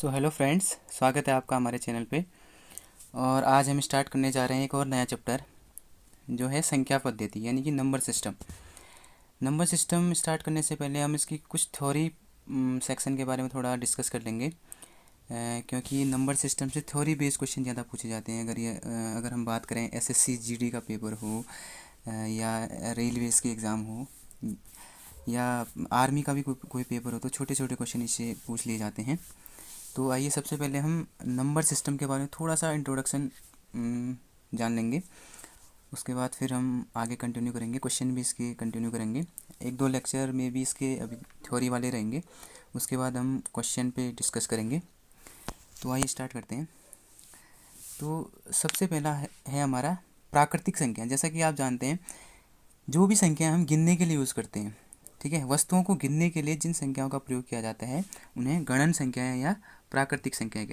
So hello friends, स्वागत है आपका हमारे चैनल पे। और आज हम स्टार्ट करने जा रहे हैं एक और नया चैप्टर जो है संख्या पद्धति यानी कि number system. Number system start करने से पहले हम इसकी कुछ थ्योरी सेक्शन के बारे में थोड़ा डिस्कस कर लेंगे, क्योंकि नंबर सिस्टम से थ्योरी बेस्ड क्वेश्चन ज़्यादा पूछे जाते हैं। अगर हम बात करें एसएससी जीडी का पेपर हो, या रेलवेज़ के एग्ज़ाम हो, या आर्मी का भी कोई पेपर हो, तो छोटे छोटे क्वेश्चन इससे पूछ लिए जाते हैं। तो आइए सबसे पहले हम नंबर सिस्टम के बारे में थोड़ा सा इंट्रोडक्शन जान लेंगे। उसके बाद फिर हम आगे कंटिन्यू करेंगे, क्वेश्चन भी इसके कंटिन्यू करेंगे। एक दो लेक्चर में भी इसके अभी थ्योरी वाले रहेंगे, उसके बाद हम क्वेश्चन पे डिस्कस करेंगे। तो आइए स्टार्ट करते हैं। तो सबसे पहला है हमारा प्राकृतिक संख्या। जैसा कि आप जानते हैं, जो भी संख्या हम गिनने के लिए यूज़ करते हैं, ठीक है, वस्तुओं को गिनने के लिए जिन संख्याओं का प्रयोग किया जाता है उन्हें गणन संख्याएं या प्राकृतिक संख्याएं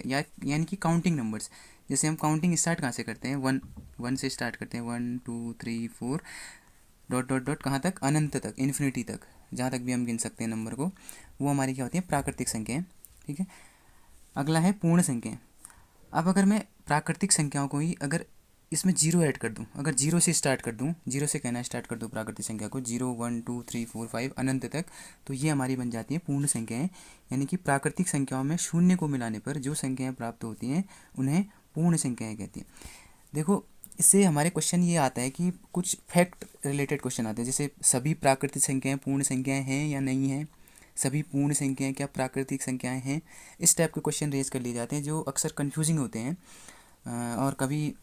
यानी कि काउंटिंग नंबर्स। जैसे हम काउंटिंग स्टार्ट कहाँ से करते हैं, वन से स्टार्ट करते हैं, 1 2 3 4 डॉट डॉट डॉट कहाँ तक, अनंत तक, इन्फिनिटी तक, जहाँ तक भी हम गिन सकते हैं नंबर को, वो हमारी क्या होती है, प्राकृतिक संख्याएं। ठीक है, अगला है पूर्ण संख्याएं। अब अगर मैं प्राकृतिक संख्याओं को ही अगर इसमें जीरो ऐड कर दूं, अगर जीरो से स्टार्ट कर दूं, जीरो से कहना स्टार्ट कर दूं प्राकृतिक संख्या को, 0 1 2 3 4 5 अनंत तक, तो ये हमारी बन जाती है पूर्ण संख्याएं। यानी कि प्राकृतिक संख्याओं में शून्य को मिलाने पर जो संख्याएं प्राप्त होती हैं उन्हें पूर्ण संख्याएं कहती हैं। देखो, इससे हमारे क्वेश्चन ये आता है कि कुछ फैक्ट रिलेटेड क्वेश्चन आते हैं, जैसे सभी प्राकृतिक संख्याएं पूर्ण संख्याएं हैं या नहीं हैं, सभी पूर्ण संख्याएं क्या प्राकृतिक संख्याएं हैं। इस टाइप के क्वेश्चन रेज कर लिए जाते हैं जो अक्सर कन्फ्यूजिंग होते हैं, और कभी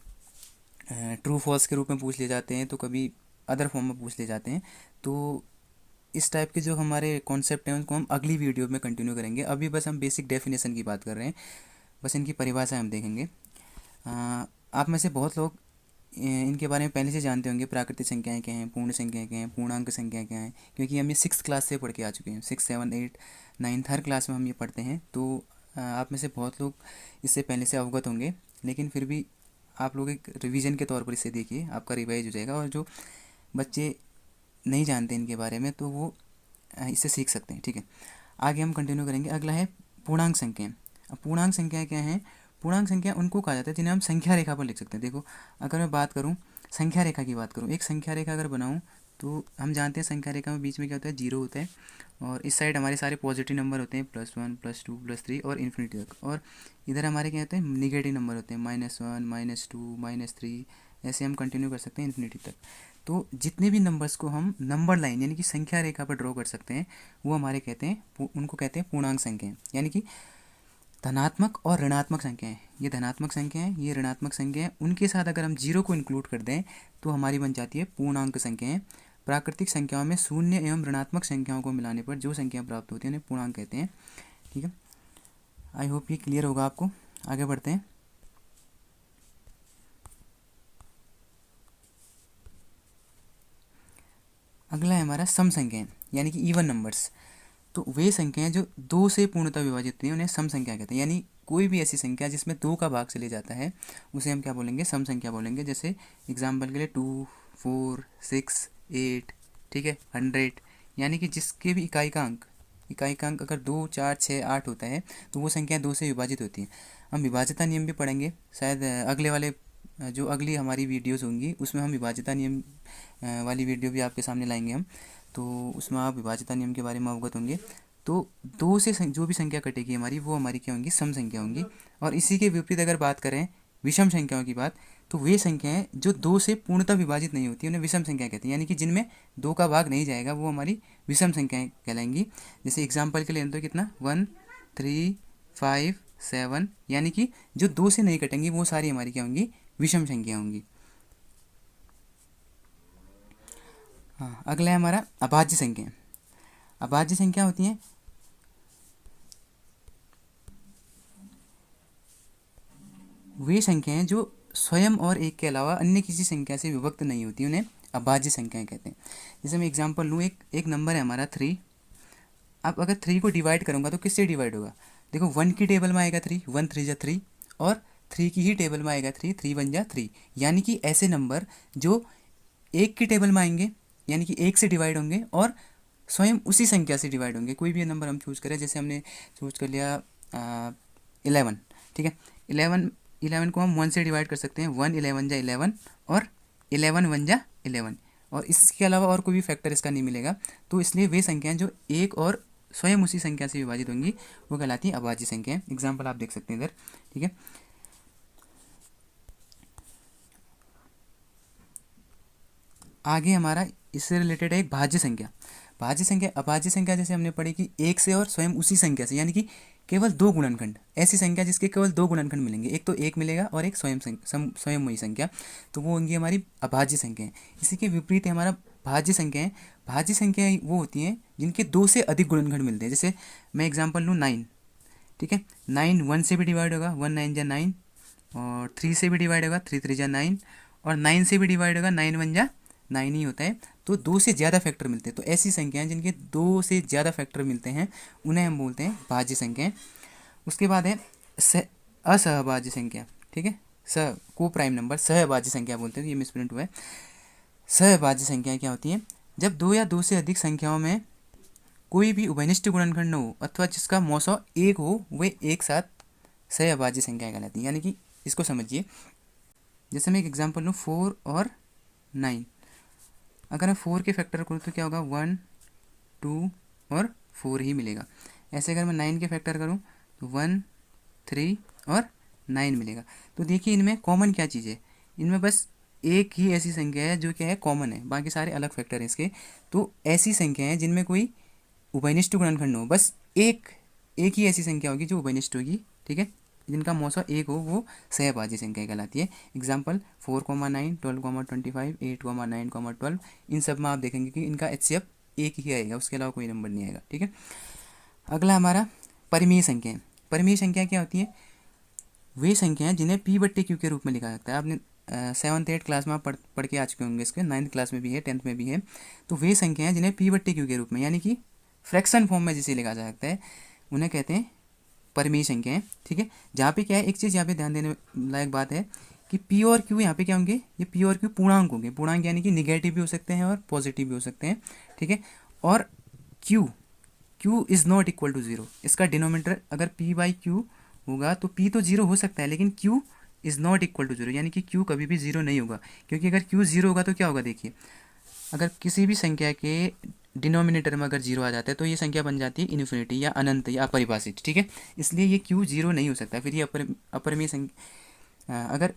ट्रू फॉल्स के रूप में पूछ लिए जाते हैं, तो कभी अदर फॉर्म में पूछ लिए जाते हैं। तो इस टाइप के जो हमारे कॉन्सेप्ट हैं उनको हम अगली वीडियो में कंटिन्यू करेंगे। अभी बस हम बेसिक डेफिनेशन की बात कर रहे हैं, बस इनकी परिभाषा हम देखेंगे। आप में से बहुत लोग इनके बारे में पहले से जानते होंगे, प्राकृतिक संख्याएं क्या हैं, पूर्ण संख्याएं क्या हैं, पूर्णांक संख्या क्या हैं, क्योंकि हम ये 6th क्लास से पढ़ के आ चुके हैं। 6 7 8 9 हर क्लास में हम ये पढ़ते हैं। तो आप में से बहुत लोग इससे पहले से अवगत होंगे, लेकिन फिर भी आप लोग एक रिवीजन के तौर पर इसे देखिए, आपका रिवाइज हो जाएगा। और जो बच्चे नहीं जानते इनके बारे में तो वो इससे सीख सकते हैं। ठीक है, आगे हम कंटिन्यू करेंगे। अगला है पूर्णांक संख्याएं। अब पूर्णांक संख्याएं क्या हैं? पूर्णांक संख्या उनको कहा जाता है जिन्हें हम संख्या रेखा पर लिख सकते हैं। देखो, अगर मैं बात करूं, संख्या रेखा की बात करूं, एक संख्या रेखा अगर बनाऊं, तो हम जानते हैं संख्या रेखा में बीच में क्या होता है, जीरो होता है, और इस साइड हमारे सारे पॉजिटिव नंबर होते हैं, +1 +2 +3 और इन्फिनिटी तक। और इधर हमारे क्या होते हैं, निगेटिव नंबर होते हैं, -1 -2 -3, ऐसे हम कंटिन्यू कर सकते हैं इन्फिनिटी तक। तो जितने भी नंबर्स को हम नंबर लाइन यानी कि संख्या रेखा पर ड्रॉ कर सकते हैं, वो हमारे कहते हैं, उनको कहते हैं पूर्णांक संख्याएं। यानी कि धनात्मक और ऋणात्मक संख्याएं, ये धनात्मक संख्याएं, ये ऋणात्मक संख्याएं, उनके साथ अगर हम जीरो को इंक्लूड कर दें तो हमारी बन जाती है पूर्णांक संख्याएं। प्राकृतिक संख्याओं में शून्य एवं ऋणात्मक संख्याओं को मिलाने पर जो संख्या प्राप्त होती है उन्हें पूर्णांक कहते हैं। ठीक है, आई होप ये क्लियर होगा आपको। आगे बढ़ते हैं। अगला है हमारा सम संख्याएं यानी कि इवन नंबर्स। तो वे संख्याएं जो दो से पूर्णतः विभाजित होती हैं उन्हें सम संख्या कहते हैं। यानी कोई भी ऐसी संख्या जिसमें दो का भाग चले जाता है उसे हम क्या बोलेंगे, सम संख्या बोलेंगे। जैसे एग्जाम्पल के लिए 2 4 6 8, ठीक है, 100, यानी कि जिसके भी इकाई का अंक अगर 2 4 6 8 होता है तो वो संख्या दो से विभाजित होती है। हम विभाज्यता नियम भी पढ़ेंगे शायद अगले वाले जो अगली हमारी वीडियोज़ होंगी उसमें हम विभाज्यता नियम वाली वीडियो भी आपके सामने लाएंगे हम, तो उसमें आप विभाज्यता नियम के बारे में अवगत होंगे। तो दो से जो भी संख्या कटेगी हमारी, वो हमारी क्या होंगी, सम संख्या होंगी। और इसी के विपरीत अगर बात करें विषम संख्याओं की बात, तो वे संख्याएं जो दो से पूर्णतः विभाजित नहीं होती उन्हें विषम संख्या कहते हैं। यानी कि जिनमें दो का भाग नहीं जाएगा वो हमारी विषम संख्याएं कहलाएंगी। जैसे एग्जाम्पल के लिए तो कितना, 1 3 5 7, यानी कि जो दो से नहीं कटेंगी वो सारी हमारी क्या होंगी, विषम संख्या होंगी। हाँ, अगला है हमारा अभाज्य संख्या। अभाज्य संख्या होती हैं वे संख्याएं जो स्वयं और एक के अलावा अन्य किसी संख्या से विभक्त नहीं होती, उन्हें अभाज्य संख्याएं कहते हैं। जैसे मैं एग्जांपल लूँ, एक नंबर है हमारा 3। अब अगर 3 को डिवाइड करूँगा तो किससे डिवाइड होगा, देखो 1 की टेबल में आएगा 3, 1 3 जा 3, और 3 की ही टेबल में आएगा 3, 3 1 जा 3। यानी कि ऐसे नंबर जो एक की टेबल में आएंगे यानी कि एक से डिवाइड होंगे और स्वयं उसी संख्या से डिवाइड होंगे। कोई भी नंबर हम चूज करें, जैसे हमने चूज कर लिया 11, ठीक है। 11 को हम 1 से डिवाइड कर सकते हैं, 1 11 जा 11 और 11 1 जा 11, और इसके अलावा और कोई भी फैक्टर इसका नहीं मिलेगा। तो इसलिए वे संख्याएं जो एक और स्वयं उसी संख्या से विभाजित होंगी वो कहलाती हैं अभाज्य संख्याएं। एग्जाम्पल आप देख सकते हैं इधर, ठीक है। आगे हमारा इससे रिलेटेड है एक भाज्य संख्या। भाज्य संख्या, अभाज्य संख्या जैसे हमने पढ़ी कि एक से और स्वयं उसी संख्या से, यानी कि केवल दो गुणनखंड, ऐसी संख्या जिसके केवल दो गुणनखंड मिलेंगे, एक तो एक मिलेगा और एक स्वयं वही संख्या, तो वो होंगी हमारी अभाज्य संख्याएं। इसी के विपरीत है हमारा भाज्य संख्याएं। भाज्य संख्याएं वो होती हैं जिनके दो से अधिक गुणनखंड मिलते हैं। जैसे मैं एग्जाम्पल लूँ 9, ठीक है। 9 1 से भी डिवाइड होगा, 1 9 जा 9, और 3 से भी डिवाइड होगा, 3 3 जा 9, और 9 से भी डिवाइड होगा, 9 1 जा 9 ही होता है। तो दो से ज़्यादा फैक्टर मिलते हैं, तो ऐसी संख्याएं जिनके दो से ज़्यादा फैक्टर मिलते हैं उन्हें हम बोलते हैं भाज्य संख्याएं। उसके बाद है असहभाज्य संख्या, ठीक है। को प्राइम नंबर सहभाज्य संख्या बोलते हैं, ये मिसप्रिंट हुआ है। सहभाज्य संख्याएं क्या होती हैं? जब दो या दो से अधिक संख्याओं में कोई भी उभयनिष्ठ गुणनखंड न हो अथवा जिसका मौसौ एक हो, वे एक साथ सहभाज्य संख्याएं कहलाती हैं। यानी कि इसको समझिए, जैसे मैं एक एग्जाम्पल लूँ 4 और 9, अगर मैं 4 के फैक्टर करूँ तो क्या होगा, 1 2 और 4 ही मिलेगा। ऐसे अगर मैं 9 के फैक्टर करूँ तो 1 3 और 9 मिलेगा। तो देखिए इनमें कॉमन क्या चीज़ है, इनमें बस एक ही ऐसी संख्या है जो क्या है, कॉमन है, बाकी सारे अलग फैक्टर हैं इसके। तो ऐसी संख्या है जिनमें कोई उभयनिष्ठ गुणनखंड हो, बस एक ही ऐसी संख्या होगी जो उभयनिष्ठ होगी, ठीक है, जिनका मौसा एक हो, वो सहभाज्य संख्या कहलाती है। एग्जाम्पल 4, 9, 12, 25, 8, 9, 12, इन सब में आप देखेंगे कि इनका HCF एक ही आएगा, उसके अलावा कोई नंबर नहीं आएगा, ठीक है। अगला हमारा परिमेय संख्याएं। परिमेय संख्या क्या होती है? वे संख्याएं जिन्हें P/Q के रूप में लिखा जाता है। आपने 7th 8th क्लास में आप पढ़ के आ चुके होंगे, इसके 9th क्लास में भी है, 10th में भी है। तो वे संख्याएं जिन्हें P/Q के रूप में, यानी कि फ्रैक्शन फॉर्म में जिसे लिखा जा सकता है, उन्हें कहते हैं परिमेय संख्याएं, ठीक है। जहाँ पे क्या है, एक चीज़ यहाँ पे ध्यान देने लायक बात है कि P और Q यहाँ पे क्या होंगे, ये P और Q पूर्णांक होंगे। पूर्णांक यानी कि निगेटिव भी हो सकते हैं और पॉजिटिव भी हो सकते हैं, ठीक है। और Q is not equal to 0, इसका डिनोमिनेटर अगर P/Q होगा तो P तो 0 हो सकता है, लेकिन Q is not equal to 0, यानी कि Q कभी भी 0 नहीं होगा। क्योंकि अगर Q 0 होगा तो क्या होगा, देखिए, अगर किसी भी संख्या के डिनोमिनेटर में अगर 0 आ जाता है तो ये संख्या बन जाती है इन्फिनिटी या अनंत या अपरिभाषित, ठीक है। इसलिए ये Q 0 नहीं हो सकता, फिर ये अपरिमेय संख्या, अगर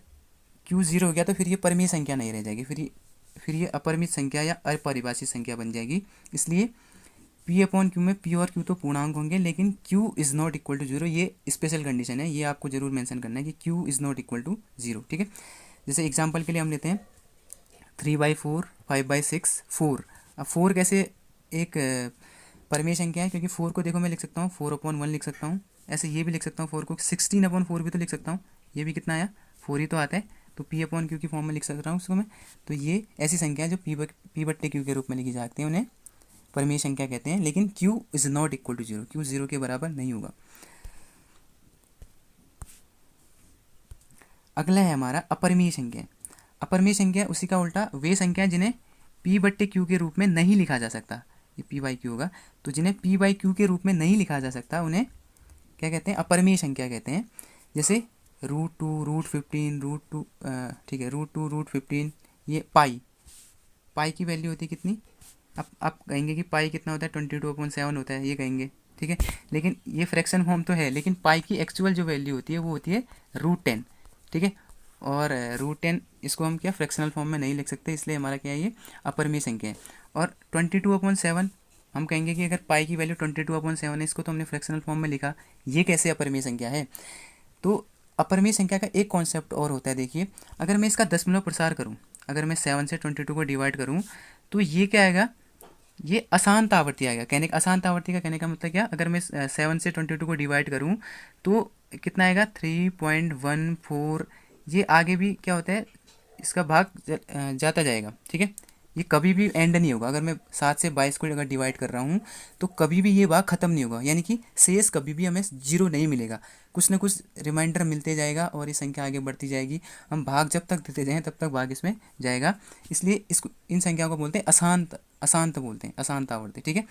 Q 0 हो गया तो फिर ये परिमेय संख्या नहीं रह जाएगी, फिर ये अपरिमित संख्या या अपरिभाषित संख्या बन जाएगी। इसलिए P/Q में P और Q तो पूर्णांक होंगे, लेकिन Q is not equal to 0, ये स्पेशल कंडीशन है, ये आपको जरूर मेंशन करना है कि Q is not equal to 0, ठीक है। जैसे एग्जांपल के लिए हम लेते हैं 3/4, 5/6, 4। अब 4 कैसे एक परिमेय संख्या है, क्योंकि 4 को देखो मैं लिख सकता हूँ 4/1 लिख सकता हूँ, ऐसे ये भी लिख सकता हूँ 4 को 16/4 भी तो लिख सकता हूँ, ये भी कितना आया, 4 ही तो आता है, तो P/Q की फॉर्म में लिख सकता हूँ उसको मैं। तो ये ऐसी संख्या जो P/Q के रूप में लिखी जाती है उन्हें परिमेय संख्या कहते हैं, लेकिन Q is not equal to 0, Q 0 के बराबर नहीं होगा। अगला है हमारा अपरिमेय संख्या। अपरिमेय संख्या उसी का उल्टा, वे संख्या जिन्हें P/Q के रूप में नहीं लिखा जा सकता, ये P/Q होगा, तो जिन्हें P/Q के रूप में नहीं लिखा जा सकता उन्हें क्या कहते हैं, अपरिमेय संख्या कहते हैं। जैसे √2, √15, √2, ठीक है, √2, √15, ये पाई की वैल्यू होती है कितनी, अब आप कहेंगे कि पाई कितना होता है, 22/7 होता है, ये कहेंगे, ठीक है। लेकिन ये फ्रैक्शन फॉर्म तो है, लेकिन पाई की एक्चुअल जो वैल्यू होती है वो होती है √10, ठीक है। और √10 इसको हम क्या फ्रैक्शनल फॉर्म में नहीं लिख सकते, इसलिए हमारा क्या है, ये अपरिमेय संख्या है। और 22/7 हम कहेंगे कि अगर पाई की वैल्यू 22/7 है, इसको तो हमने फ्रैक्शनल फॉर्म में लिखा, ये कैसे अपरिमेय संख्या है। तो अपरिमेय संख्या का एक कॉन्सेप्ट और होता है, देखिए, अगर मैं इसका दशमलव प्रसार करूँ, अगर मैं 7 से 22 को डिवाइड करूँ तो ये क्या आएगा, ये अशांत आवृत्ति आएगा। अशांत आवृत्ति का कहने का मतलब क्या, अगर मैं 7 से 22 को डिवाइड करूँ तो कितना आएगा, 3.14, ये आगे भी क्या होता है, इसका भाग जाता जाएगा, ठीक है, ये कभी भी एंड नहीं होगा। अगर मैं 7 से 22 को अगर डिवाइड कर रहा हूँ तो कभी भी ये भाग खत्म नहीं होगा, यानी कि शेष कभी भी हमें 0 नहीं मिलेगा, कुछ ना कुछ रिमाइंडर मिलते जाएगा और ये संख्या आगे बढ़ती जाएगी। हम भाग जब तक देते जाएँ तब तक भाग इसमें जाएगा, इसलिए इसको इन संख्याओं को बोलते हैं अशांत बोलते हैं, अशांत आवर्ती, ठीक है।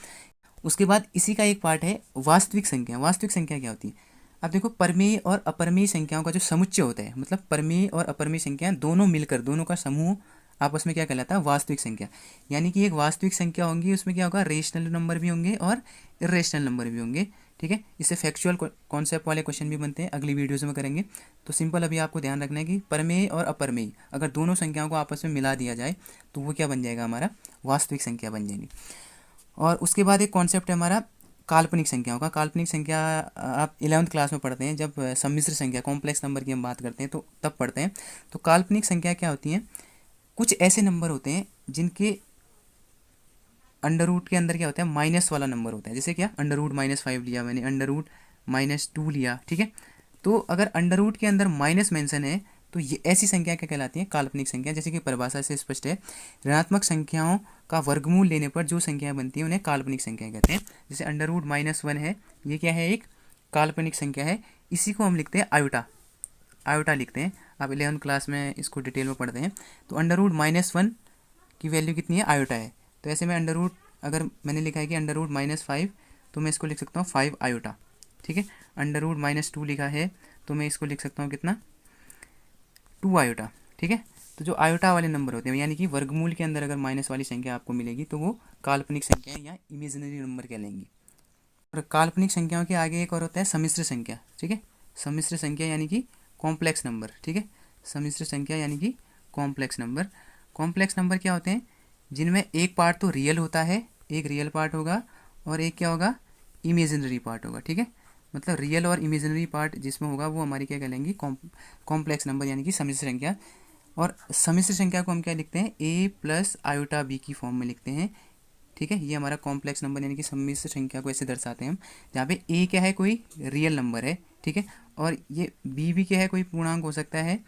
उसके बाद इसी का एक पार्ट है वास्तविक संख्या। वास्तविक संख्या क्या होती है, अब देखो परमेय और अपरमेय संख्याओं का जो समुच्चय होता है, मतलब परमेय और अपरमेय संख्याएं दोनों मिलकर, दोनों का समूह आपस में क्या कहलाता है, वास्तविक संख्या। यानी कि एक वास्तविक संख्या होंगी, उसमें क्या होगा, रेशनल नंबर भी होंगे और इरेशनल नंबर भी होंगे। ठीक है, इससे फैक्चुअल कॉन्सेप्ट वाले क्वेश्चन भी बनते हैं, अगली वीडियोज़ में करेंगे। तो सिंपल अभी आपको ध्यान रखना है कि परमेय और अपरमेय अगर दोनों संख्याओं को आपस में मिला दिया जाए तो वो क्या बन जाएगा, हमारा वास्तविक संख्या बन जाएगी। और उसके बाद एक कॉन्सेप्ट है हमारा काल्पनिक संख्याओं का। काल्पनिक संख्या आप 11वीं क्लास में पढ़ते हैं, जब सम्मिश्र संख्या कॉम्प्लेक्स नंबर की हम बात करते हैं तो तब पढ़ते हैं। तो काल्पनिक संख्या क्या होती हैं, कुछ ऐसे नंबर होते हैं जिनके अंडर रूट के अंदर क्या होता है, माइनस वाला नंबर होता है। जैसे क्या, अंडर रूट -5 लिया मैंने, अंडर रूट -2 लिया। ठीक है, तो अगर अंडर रूट के अंदर माइनस मेंशन है तो ये ऐसी संख्या क्या कहलाती है, काल्पनिक संख्या। जैसे कि परिभाषा से स्पष्ट है, ऋणात्मक संख्याओं का वर्गमूल लेने पर जो संख्याएं बनती हैं उन्हें काल्पनिक संख्या कहते हैं। जैसे अंडर रूट -1 है, ये क्या है, एक काल्पनिक संख्या है। इसी को हम लिखते हैं आयोटा, आयोटा लिखते हैं। आप 11वीं क्लास में इसको डिटेल में पढ़ते हैं। तो अंडर रूट -1 की वैल्यू कितनी है, आयोटा है। तो ऐसे में अंडर रूट, अगर मैंने लिखा है कि अंडर रूट -5 तो मैं इसको लिख सकता हूँ 5 आयोटा। ठीक है, अंडर रूट -2 लिखा है तो मैं इसको लिख सकता हूँ कितना, 2 आयोटा। ठीक है, तो जो आयोटा वाले नंबर होते हैं, यानी कि वर्गमूल के अंदर अगर माइनस वाली संख्या आपको मिलेगी तो वो काल्पनिक संख्या या इमेजिनरी नंबर कहलाएंगी। और काल्पनिक संख्याओं के आगे एक और होता है सम्मिश्र संख्या। ठीक है, सम्मिश्र संख्या यानी कि कॉम्प्लेक्स नंबर। ठीक है, सम्मिश्र संख्या यानी कि कॉम्प्लेक्स नंबर। कॉम्प्लेक्स नंबर क्या होते हैं, जिनमें एक पार्ट तो रियल होता है, एक रियल पार्ट होगा और एक क्या होगा, इमेजिनरी पार्ट होगा। ठीक है, मतलब रियल और इमेजिनरी पार्ट जिसमें होगा वो हमारी क्या कहलाएंगी, कॉम्प्लेक्स नंबर यानी कि सम्मिश्र संख्या। और सम्मिश्र संख्या को हम क्या लिखते हैं, a + आयोटा b की फॉर्म में लिखते हैं। ठीक है, ये हमारा कॉम्प्लेक्स नंबर यानी कि सम्मिश्र संख्या को ऐसे दर्शाते हैं हम, जहाँ पे a क्या है, कोई रियल नंबर है। ठीक है, और ये b भी क्या है, कोई पूर्णांक हो सकता है,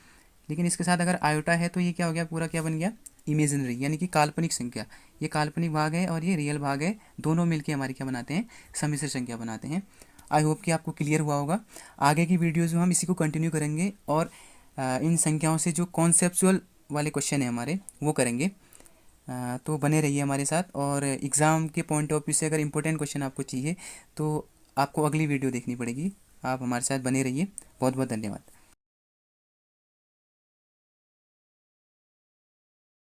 लेकिन इसके साथ अगर आयोटा है तो ये क्या हो गया, पूरा क्या बन गया, इमेजिनरी यानी कि काल्पनिक संख्या। ये काल्पनिक भाग है और ये रियल भाग है, दोनों मिलके हमारी क्या बनाते हैं, सम्मिश्र संख्या बनाते हैं। आई होप कि आपको क्लियर हुआ होगा। आगे की वीडियोज़ में हम इसी को कंटिन्यू करेंगे और इन संख्याओं से जो कॉन्सेप्चुअल वाले क्वेश्चन हैं हमारे वो करेंगे। तो बने रहिए हमारे साथ। और एग्ज़ाम के पॉइंट ऑफ व्यू से अगर इंपॉर्टेंट क्वेश्चन आपको चाहिए तो आपको अगली वीडियो देखनी पड़ेगी। आप हमारे साथ बने रहिए। बहुत बहुत धन्यवाद।